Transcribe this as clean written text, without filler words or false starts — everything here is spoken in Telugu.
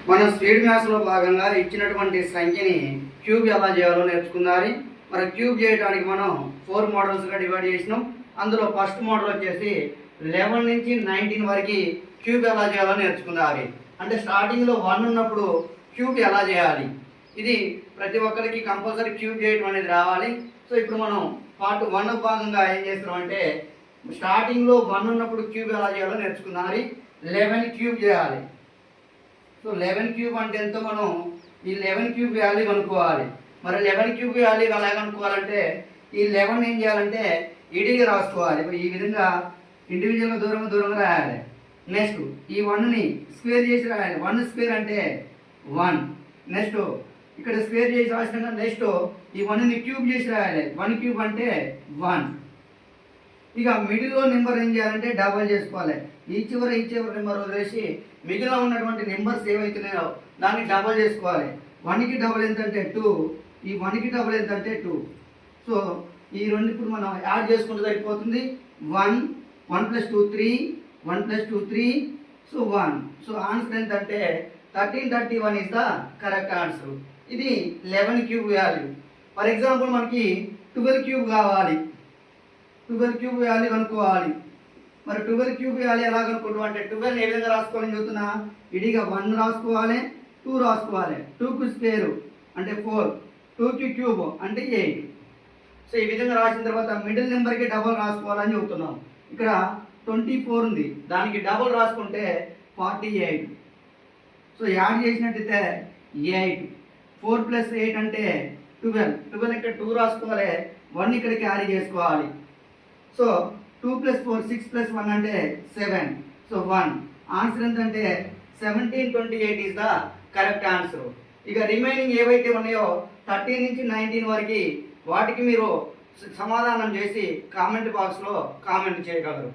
మనం స్పీడ్ మ్యాథ్స్లో భాగంగా ఇచ్చినటువంటి సంఖ్యని క్యూబ్ ఎలా చేయాలో నేర్చుకుందాం. మరి క్యూబ్ చేయడానికి మనం 4 మోడల్స్గా డివైడ్ చేసినాం. అందులో ఫస్ట్ మోడల్ వచ్చేసి 11 నుంచి 19 వరకు క్యూబ్ ఎలా చేయాలో నేర్చుకుందాం. అంటే స్టార్టింగ్లో 1 ఉన్నప్పుడు క్యూబ్ ఎలా చేయాలి, ఇది ప్రతి ఒక్కరికి కంపల్సరీ క్యూబ్ చేయడం అనేది రావాలి. సో ఇప్పుడు మనం పార్ట్ 1 భాగంగా ఏం చేస్తున్నాం అంటే స్టార్టింగ్లో 1 ఉన్నప్పుడు క్యూబ్ ఎలా చేయాలో నేర్చుకుందాం. 11 క్యూబ్ చేయాలి. సో 11 క్యూబ్ అంటే ఎంతో మనం ఈ 11 క్యూబ్ వాల్యూ కనుక్కోవాలి. మరి 11 క్యూబ్ వాల్యూ ఎలా కనుక్కోవాలంటే ఈ 11 ఏం చేయాలంటే ఇడిగా రాసుకోవాలి. ఈ విధంగా ఇండివిజువల్గా దూరంగా రాయాలి. నెక్స్ట్ ఈ 1ని స్క్వేర్ చేసి రాయాలి. 1 స్క్వేర్ అంటే 1. నెక్స్ట్ ఇక్కడ స్క్వేర్ చేసి రాసినాక నెక్స్ట్ ఈ 1ని క్యూబ్ చేసి రాయాలి. 1 క్యూబ్ అంటే 1. ఇక మిడిల్లో నెంబర్ ఏం చేయాలంటే డబల్ చేసుకోవాలి. ఈ చివరి నెంబర్ వదిలేసి మిగిలిన ఉన్నటువంటి నెంబర్స్ ఏవైతున్నాయో దాన్ని డబల్ చేసుకోవాలి. 1కి డబల్ ఎంత అంటే 2, ఈ 1కి డబల్ ఎంత అంటే 2. సో ఈ రెండు ఇప్పుడు మనం యాడ్ చేసుకుంటే సరిపోతుంది. 1 + 2 3, 1 + 2 3, సో 1. సో ఆన్సర్ ఎంత అంటే 1331 ఇస్ ద కరెక్ట్ ఆన్సర్. ఇది 11 క్యూబ్ వాల్యూ. ఫర్ ఎగ్జాంపుల్ మనకి 12 క్యూబ్ కావాలి. 12 క్యూబ్ వాల్యూ కనుక్కోవాలి. మరి 12 క్యూబ్ వాల్యూ ఎలా కనుక్కుంటాం అంటే 12 ఏ విధంగా రాసుకోవాలని చెబుతున్నా. ఇడిగా 1 రాసుకోవాలి, 2 రాసుకోవాలి. 2కు స్క్వేర్ అంటే 4, 2కి క్యూబ్ అంటే 8. సో ఈ విధంగా రాసిన తర్వాత మిడిల్ నెంబర్కి డబల్ రాసుకోవాలని చెబుతున్నాం. ఇక్కడ 24 ఉంది, దానికి డబల్ రాసుకుంటే 48. సో యాడ్ చేసినట్టయితే 8. 4 + 8 అంటే 12. 12 ఇక్కడ 2 రాసుకోవాలి, 1 ఇక్కడ క్యారీ చేసుకోవాలి. సో 2 + 4 6 + 1 అంటే 7. సో 1. ఆన్సర్ ఎంతంటే 1728 ఈజ్ ద కరెక్ట్ ఆన్సర్. ఇక రిమైనింగ్ ఏవైతే ఉన్నాయో 13 నుంచి 19 వరకు వాటికి మీరు సమాధానం చేసి కామెంట్ బాక్స్లో కామెంట్ చేయగలరు.